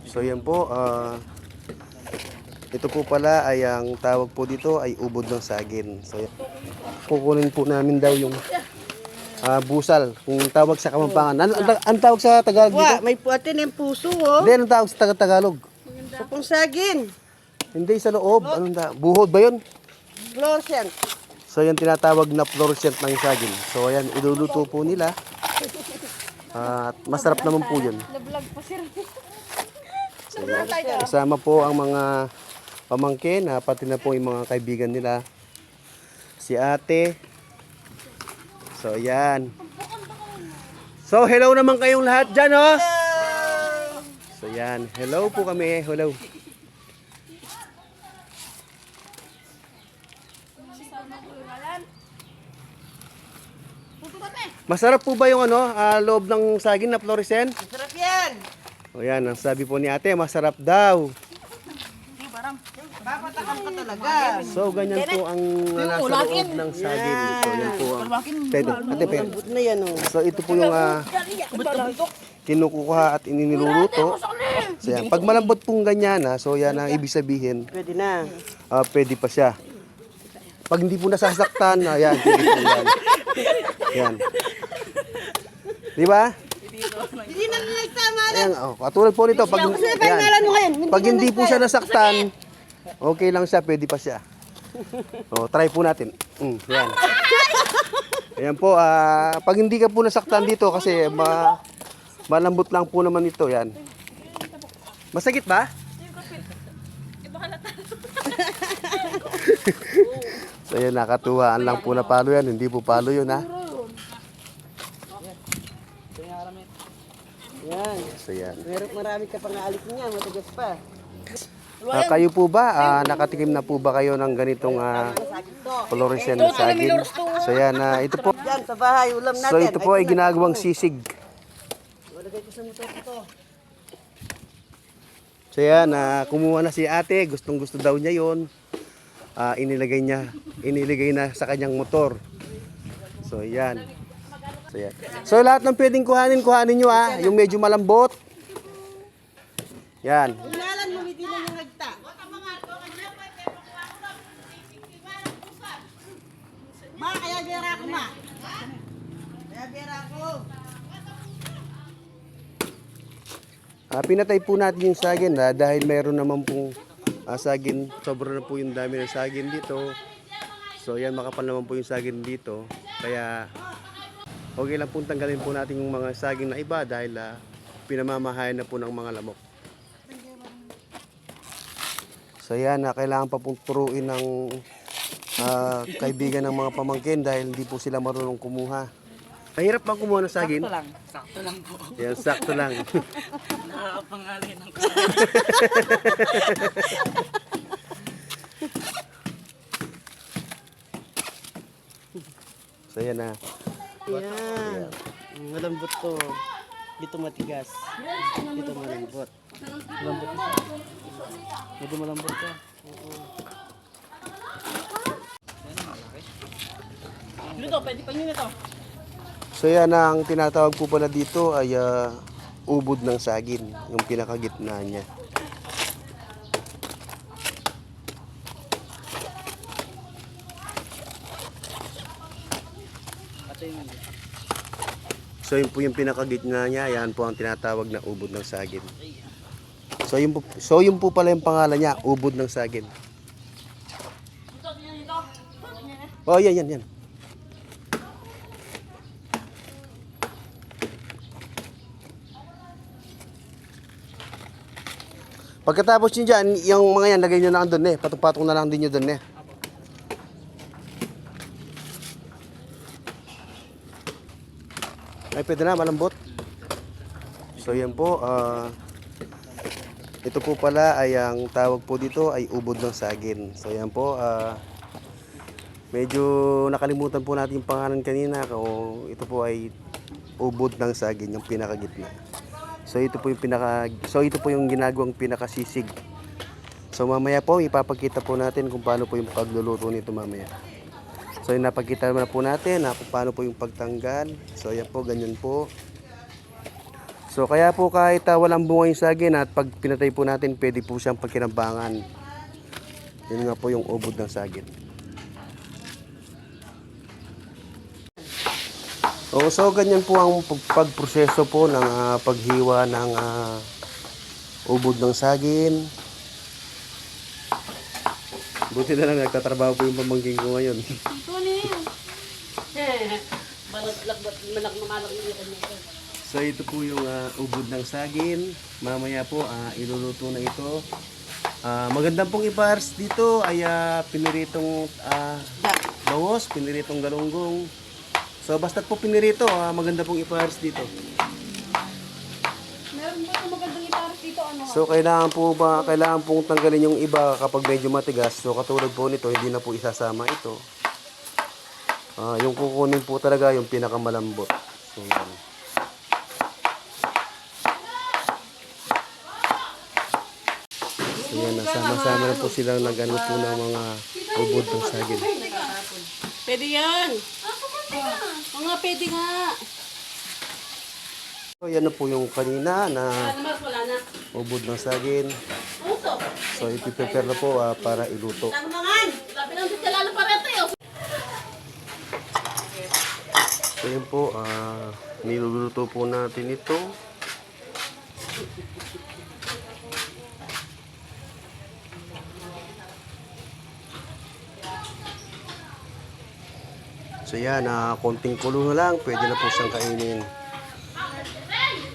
So yan po, ito po pala ay ang tawag po dito ay ubod ng saging. So yan. Kukunin po namin daw yung busal, kung tawag sa Kapampangan. Ang tawag sa Tagalog dito? May puwatin yung puso, oh. Hindi, anong tawag sa Tagalog? Sapong saging. Hindi sa loob. Anong buhod ba yun? Fluorescent. So yan tinatawag na fluorescent ng saging. So ayan, iluluto po nila. At masarap naman po yun. So, yan. Kasama po ang mga pamangkin, pati na po yung mga kaibigan nila. Si ate. So yan. So hello naman kayong lahat dyan, oh. So yan, hello po kami. Hello. Masarap po ba yung loob ng saging na fluorescent? Masarap yan. O yan, ang sabi po ni ate, masarap daw. Papatakan ka talaga. So ganyan po ang nasa loob ng saging. So yan po ang pwede. Ate, pwede. Malambot na yan, oh. So ito po yung kinukuha at ininiluluto. So yan, pag malambot pong ganyan so yan ang ibig sabihin, Pwede na. pwede pa siya. Pag hindi po nasasaktan, ayan, pwede po yan. Yan. Di ba? Hindi na nagtama. Ayan, katulad po nito, pag, ayan, pag hindi po siya nasaktan, okay lang siya, pwede pa siya. So, try po natin. Yan. Ayan po, pag hindi ka po nasaktan dito kasi malambot lang po naman ito, yan. Masakit ba? So yan, nakatuwaan lang po na palo yan, hindi po palo yun, ha. Yan. So yan. Meron marami ka pang aalis niya, matigas pa. Kayo po ba, nakatikim na po ba kayo ng ganitong fluorescent na saging? So yan, ito po. Yan, sa bahay, ulam natin. So ito po ay ginagawang sisig. Walagay ko sa motor ko. So yan, kumuha na si ate, gustong gusto daw niya yon. Iniligay na sa kanyang motor. So yan. So yan. So lahat ng pwedeng kuhanin nyo, yung medyo malambot. Yan. Unalan mo, hindi na yung nagta. Ma, kaya bera ako, ma. Kaya bera ako. Pinatay po natin yung saging dahil meron naman pong saging. Sobra na po yung dami ng saging dito. So yan, makapal naman po yung saging dito. Kaya okay lang po tanggalin po natin yung mga saging na iba dahil pinamamahayan na po ng mga lamok. So yan, kailangan pa pong turuin ng kaibigan ng mga pamangkin dahil hindi po sila marunong kumuha. Mahirap ba kumuha ng saging? Sakto lang po. Yan, sakto lang. Nakakapangalin ng So yan na. Yan. Malambot to. Dito matigas. Dito malambot. Malambot na. Dito malambot to. Dito, pwede pa nyo nito. So yan, ang tinatawag po pala dito ay ubod ng saging, yung pinakagitna niya. So yun po yung pinakagitna niya, yan po ang tinatawag na ubod ng saging. So yun po pala yung pangalan niya, ubod ng saging. Oh, yan. Pagkatapos nyo dyan, yung mga yan, lagay nyo na doon patong-patong na lang din nyo doon Ay, pwede na, malambot. So yan po, ito po pala ay ang tawag po dito ay ubod ng saging. So yan po, medyo nakalimutan po natin yung pangalan kanina. Ito po ay ubod ng saging, yung pinakagitna. So ito po yung ginagawang pinakasisig. So mamaya po ipapakita po natin kung paano po yung pagluluto nito mamaya. So yung napakita naman po natin kung paano po yung pagtanggal. So yan po, ganyan po. So kaya po kahit walang bunga yung saging at pag pinatay po natin, pwede po siyang pagkinambangan. Yun nga po yung ubod ng saging. So ganyan po ang pagproseso po ng paghiwa ng ubod ng saging. Buti na lang nagtatrabaho po yung pamangking ko ngayon. So ito po yung ubod ng saging. Mamaya po iluluto na ito. Magandang pong ipars dito ay piniritong bawos, piniritong galunggong. So basta po pinirito, maganda pong ipars dito. Meron ba ito magandang iparos dito? Ano? So kailangan pong tanggalin yung iba kapag medyo matigas. So katulad po nito, hindi na po isasama ito. Yung kukunin po talaga yung pinakamalambot. So yan. So yan, nasama-sama na po silang nag-ano po ng mga ubod ng saging. Pwede yan. Oo nga, pwede nga. So yan na po yung kanina na Wala na. ubod ng saging. So ipiprepare na po para iluto. Tangangan! Sabi lang dito lalo parete yun. So yun po, niluluto po natin ito. So yan, konting kulo na lang, pwede na po siyang kainin.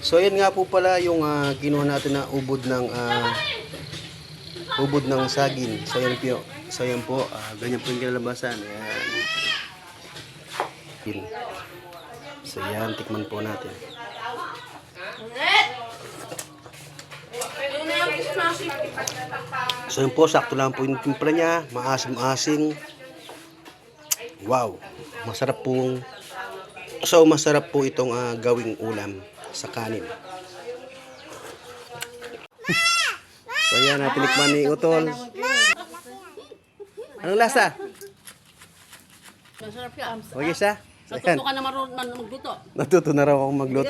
So yan nga po pala yung kinuha natin na ubod ng saging. So yan po, ganyan po yung kinalabasan. Ayan. So yan, tikman po natin. So yun po, sakto lang po yung timpla niya, maasim-asing. Wow, masarap po itong gawing ulam sa kanin. So yan, tinikman ni Utol. Anong lasa? Masarap siya. Okay siya? So, yan. Natuto ka na marunong magluto. Natuto na raw akong magluto.